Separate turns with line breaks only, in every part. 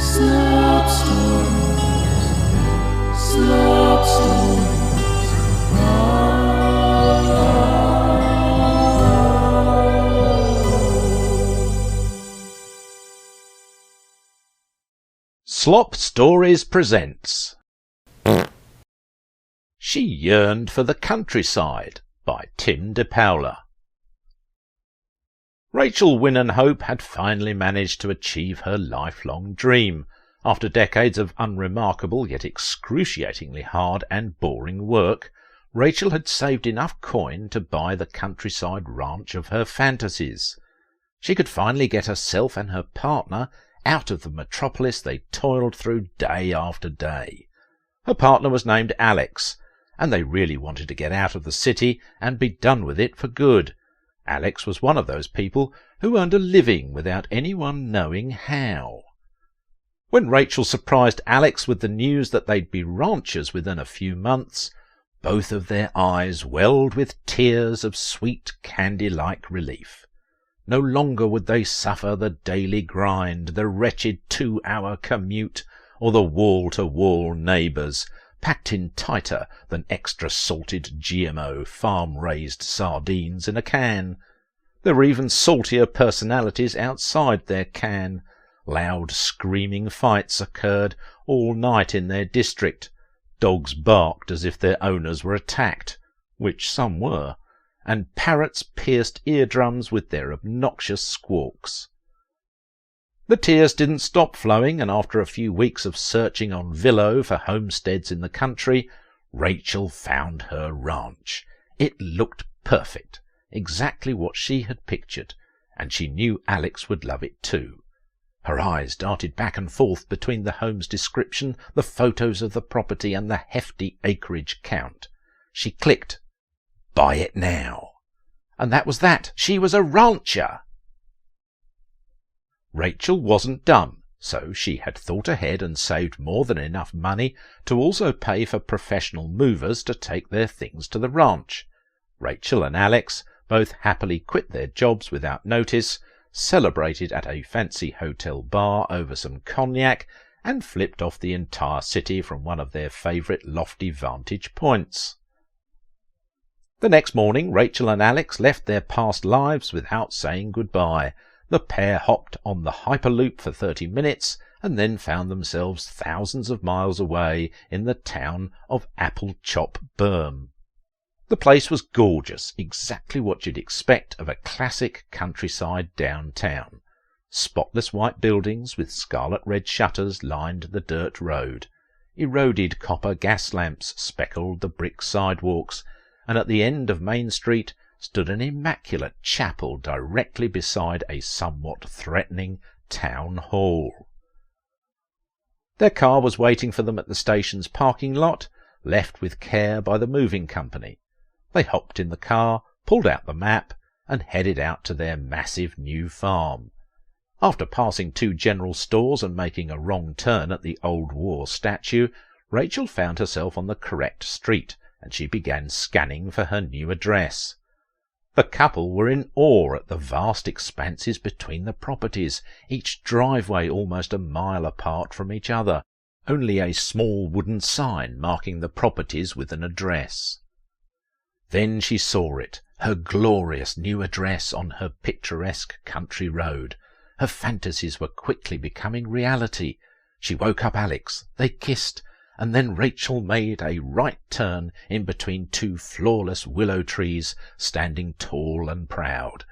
Slop Stories, Slop Stories.
Slop Stories presents She Yearned for the Countryside by Tim DePaola. Rachel Winenhope had finally managed to achieve her lifelong dream. After decades of unremarkable yet excruciatingly hard and boring work, Rachel had saved enough coin to buy the countryside ranch of her fantasies. She could finally get herself and her partner out of the metropolis they toiled through day after day. Her partner was named Alex, and they really wanted to get out of the city and be done with it for good. Alex was one of those people who earned a living without anyone knowing how. When Rachel surprised Alex with the news that they'd be ranchers within a few months, both of their eyes welled with tears of sweet candy-like relief. No longer would they suffer the daily grind, the wretched 2-hour commute, or the wall-to-wall neighbours, packed in tighter than extra-salted GMO farm-raised sardines in a can. There were even saltier personalities outside their can. Loud screaming fights occurred all night in their district. Dogs barked as if their owners were attacked, which some were, and parrots pierced eardrums with their obnoxious squawks. The tears didn't stop flowing, and after a few weeks of searching on Villo for homesteads in the country, Rachel found her ranch. It looked perfect, exactly what she had pictured, and she knew Alex would love it too. Her eyes darted back and forth between the home's description, the photos of the property, and the hefty acreage count. She clicked, "Buy it now." And that was that. She was a rancher. Rachel wasn't dumb, so she had thought ahead and saved more than enough money to also pay for professional movers to take their things to the ranch. Rachel and Alex both happily quit their jobs without notice, celebrated at a fancy hotel bar over some cognac, and flipped off the entire city from one of their favourite lofty vantage points. The next morning Rachel and Alex left their past lives without saying goodbye. The pair hopped on the Hyperloop for 30 minutes and then found themselves thousands of miles away in the town of Apple Chop Burn. The place was gorgeous, exactly what you'd expect of a classic countryside downtown. Spotless white buildings with scarlet-red shutters lined the dirt road. Eroded copper gas lamps speckled the brick sidewalks, and at the end of Main Street stood an immaculate chapel directly beside a somewhat threatening town hall. Their car was waiting for them at the station's parking lot, left with care by the moving company. They hopped in the car, pulled out the map, and headed out to their massive new farm. After passing 2 general stores and making a wrong turn at the old war statue, Rachel found herself on the correct street, and she began scanning for her new address. The couple were in awe at the vast expanses between the properties, each driveway almost a mile apart from each other, only a small wooden sign marking the properties with an address. Then she saw it, her glorious new address on her picturesque country road. Her fantasies were quickly becoming reality. She woke up Alex, they kissed, and then Rachel made a right turn in between 2 flawless willow trees standing tall and proud.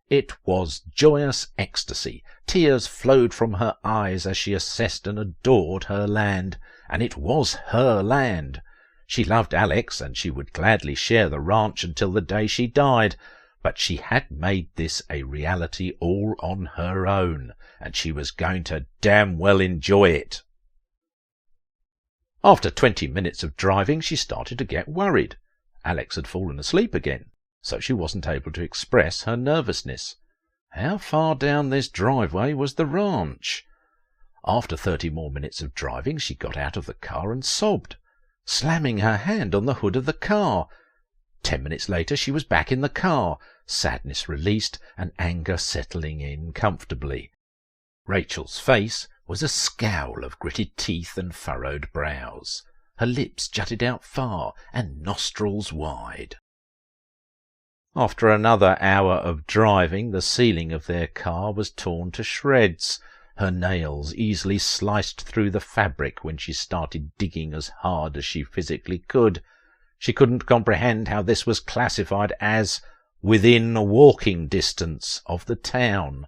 It was joyous ecstasy. Tears flowed from her eyes as she assessed and adored her land, and it was her land. She loved Alex, and she would gladly share the ranch until the day she died, but she had made this a reality all on her own, and she was going to damn well enjoy it. After 20 minutes of driving, she started to get worried. Alex had fallen asleep again, so she wasn't able to express her nervousness. How far down this driveway was the ranch? After 30 more minutes of driving, she got out of the car and sobbed, slamming her hand on the hood of the car. 10 minutes later she was back in the car, sadness released and anger settling in comfortably. Rachel's face was a scowl of gritted teeth and furrowed brows. Her lips jutted out far and nostrils wide. After another hour of driving, the ceiling of their car was torn to shreds. Her nails easily sliced through the fabric when she started digging as hard as she physically could. She couldn't comprehend how this was classified as within walking distance of the town.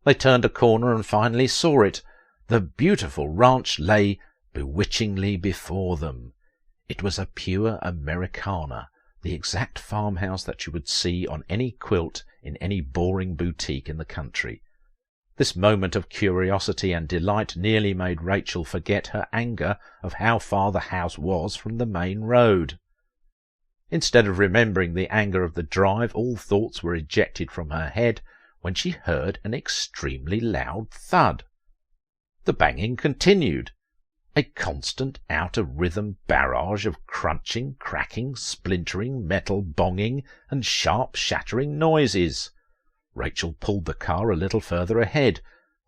They turned a corner and finally saw it. The beautiful ranch lay bewitchingly before them. It was a pure Americana, the exact farmhouse that you would see on any quilt in any boring boutique in the country. This moment of curiosity and delight nearly made Rachel forget her anger of how far the house was from the main road. Instead of remembering the anger of the drive, all thoughts were ejected from her head when she heard an extremely loud thud. The banging continued, a constant out-of-rhythm barrage of crunching, cracking, splintering, metal bonging, and sharp shattering noises. Rachel pulled the car a little further ahead,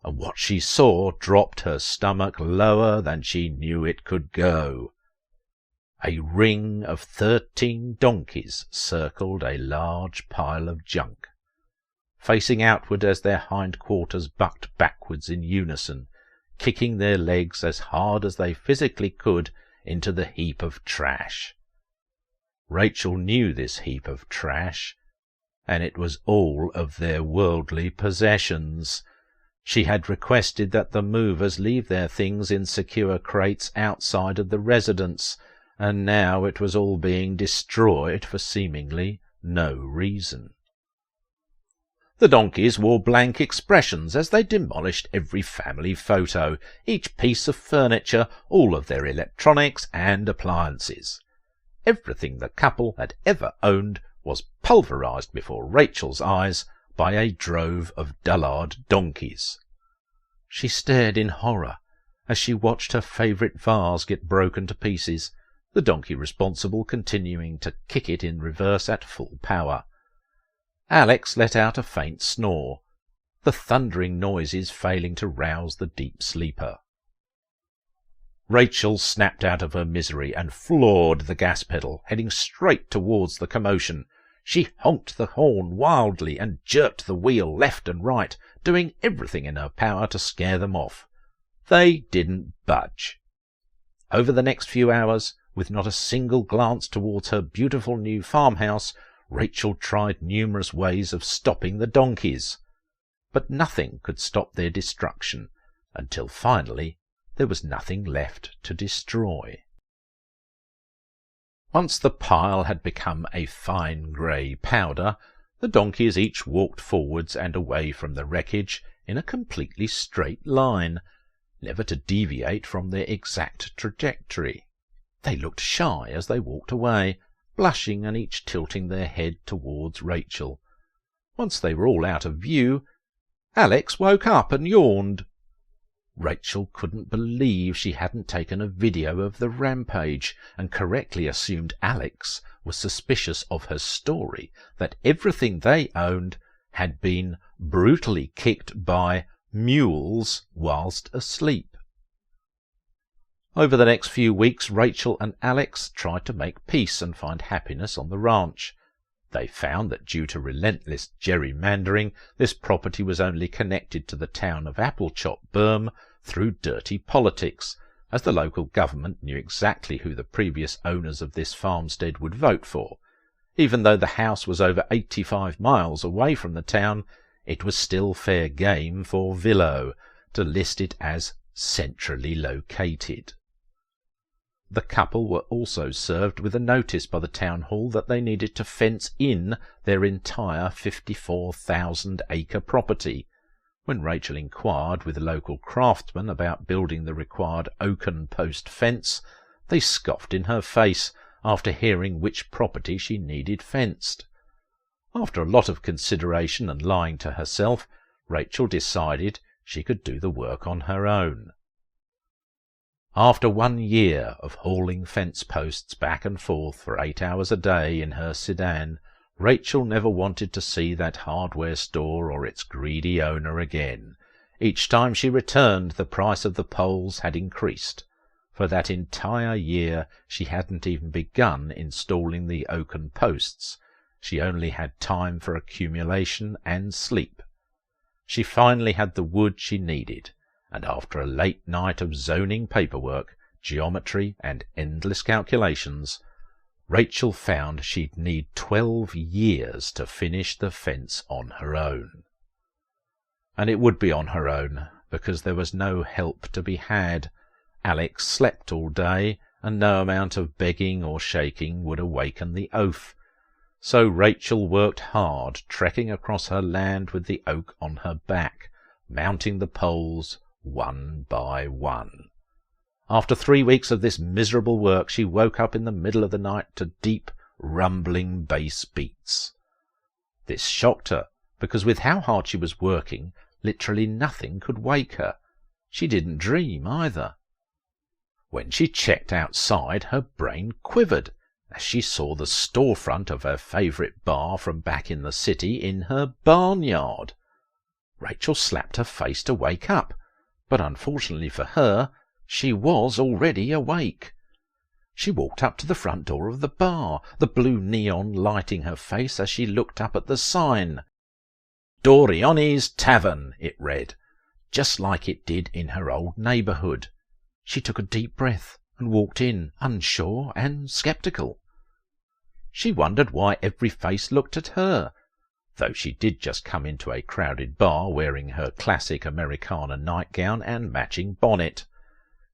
and what she saw dropped her stomach lower than she knew it could go. A ring of 13 donkeys circled a large pile of junk, facing outward as their hindquarters bucked backwards in unison, kicking their legs as hard as they physically could into the heap of trash. Rachel knew this heap of trash, and it was all of their worldly possessions. She had requested that the movers leave their things in secure crates outside of the residence, and now it was all being destroyed for seemingly no reason. The donkeys wore blank expressions as they demolished every family photo, each piece of furniture, all of their electronics and appliances. Everything the couple had ever owned was pulverized before Rachel's eyes by a drove of dullard donkeys. She stared in horror as she watched her favourite vase get broken to pieces, the donkey responsible continuing to kick it in reverse at full power. Alex let out a faint snore, the thundering noises failing to rouse the deep sleeper. Rachel snapped out of her misery and floored the gas pedal, heading straight towards the commotion. She honked the horn wildly and jerked the wheel left and right, doing everything in her power to scare them off. They didn't budge. Over the next few hours, with not a single glance towards her beautiful new farmhouse, Rachel tried numerous ways of stopping the donkeys. But nothing could stop their destruction, until finally there was nothing left to destroy. Once the pile had become a fine grey powder, the donkeys each walked forwards and away from the wreckage in a completely straight line, never to deviate from their exact trajectory. They looked shy as they walked away, blushing and each tilting their head towards Rachel. Once they were all out of view, Alex woke up and yawned. Rachel couldn't believe she hadn't taken a video of the rampage, and correctly assumed Alex was suspicious of her story that everything they owned had been brutally kicked by mules whilst asleep. Over the next few weeks, Rachel and Alex tried to make peace and find happiness on the ranch. They found that due to relentless gerrymandering, this property was only connected to the town of Applechop Berm through dirty politics, as the local government knew exactly who the previous owners of this farmstead would vote for. Even though the house was over 85 miles away from the town, it was still fair game for Villo to list it as centrally located. The couple were also served with a notice by the town hall that they needed to fence in their entire 54,000-acre property. When Rachel inquired with local craftsmen about building the required oaken post fence, they scoffed in her face after hearing which property she needed fenced. After a lot of consideration and lying to herself, Rachel decided she could do the work on her own. After 1 year of hauling fence posts back and forth for 8 hours a day in her sedan, Rachel never wanted to see that hardware store or its greedy owner again. Each time she returned, the price of the poles had increased. For that entire year she hadn't even begun installing the oaken posts. She only had time for accumulation and sleep. She finally had the wood she needed, and after a late night of zoning paperwork, geometry, and endless calculations, Rachel found she'd need 12 years to finish the fence on her own. And it would be on her own, because there was no help to be had. Alex slept all day, and no amount of begging or shaking would awaken the oaf. So Rachel worked hard, trekking across her land with the oak on her back, mounting the poles one by one. After 3 weeks of this miserable work, she woke up in the middle of the night to deep, rumbling bass beats. This shocked her, because with how hard she was working, literally nothing could wake her. She didn't dream either. When she checked outside, her brain quivered as she saw the storefront of her favourite bar from back in the city in her barnyard. Rachel slapped her face to wake up, but unfortunately for her, she was already awake. She walked up to the front door of the bar, the blue neon lighting her face as she looked up at the sign. Dorionni's Tavern, it read, just like it did in her old neighbourhood. She took a deep breath and walked in, unsure and sceptical. She wondered why every face looked at her, though she did just come into a crowded bar wearing her classic Americana nightgown and matching bonnet.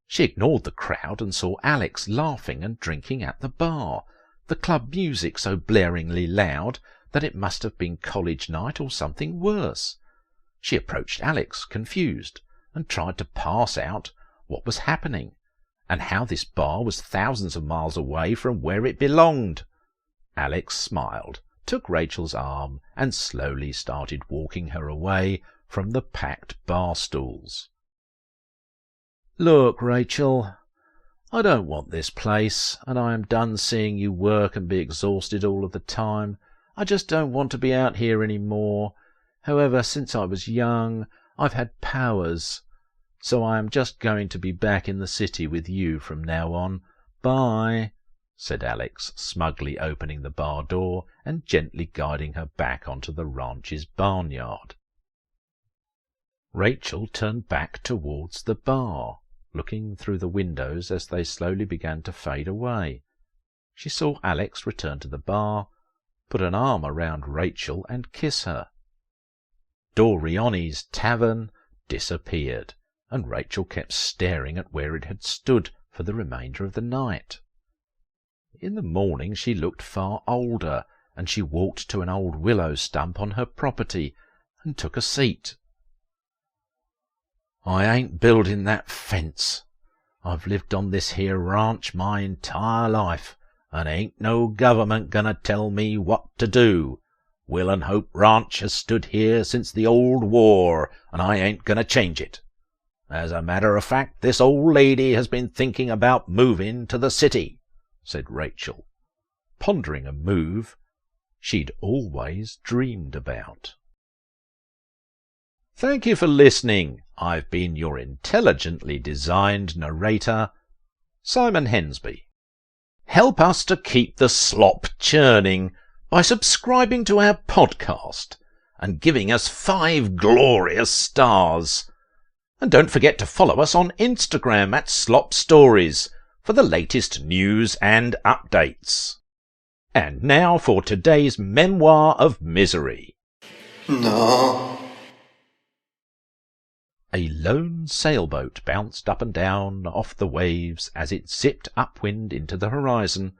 She ignored the crowd and saw Alex laughing and drinking at the bar, the club music so blaringly loud that it must have been college night or something worse. She approached Alex, confused, and tried to parse out what was happening, and how this bar was thousands of miles away from where it belonged. Alex smiled, took Rachel's arm, and slowly started walking her away from the packed bar stools. "Look, Rachel, I don't want this place, and I am done seeing you work and be exhausted all of the time. I just don't want to be out here any more. However, since I was young, I've had powers, so I am just going to be back in the city with you from now on. Bye," said Alex, smugly opening the bar door and gently guiding her back onto the ranch's barnyard. Rachel turned back towards the bar, looking through the windows as they slowly began to fade away. She saw Alex return to the bar, put an arm around Rachel and kiss her. Dorionni's Tavern disappeared, and Rachel kept staring at where it had stood for the remainder of the night. In the morning she looked far older, and she walked to an old willow stump on her property and took a seat. "I ain't building that fence. I've lived on this here ranch my entire life, and ain't no government gonna tell me what to do. Will and Hope Ranch has stood here since the old war, and I ain't gonna change it. As a matter of fact, this old lady has been thinking about moving to the city," said Rachel, pondering a move she'd always dreamed about. Thank you for listening. I've been your intelligently designed narrator, Simon Hensby. Help us to keep the slop churning by subscribing to our podcast and giving us 5 glorious stars. And don't forget to follow us on Instagram at Slop Stories for the latest news and updates. And now for today's Memoir of Misery.
No.
A lone sailboat bounced up and down off the waves as it zipped upwind into the horizon.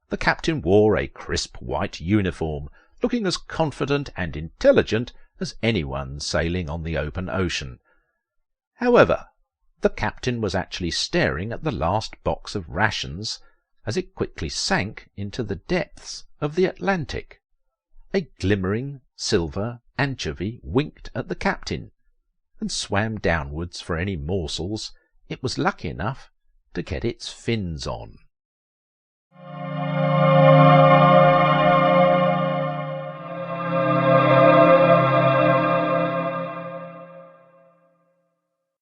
The captain wore a crisp white uniform, looking as confident and intelligent as anyone sailing on the open ocean. However, the captain was actually staring at the last box of rations as it quickly sank into the depths of the Atlantic. A glimmering silver anchovy winked at the captain and swam downwards for any morsels it was lucky enough to get its fins on.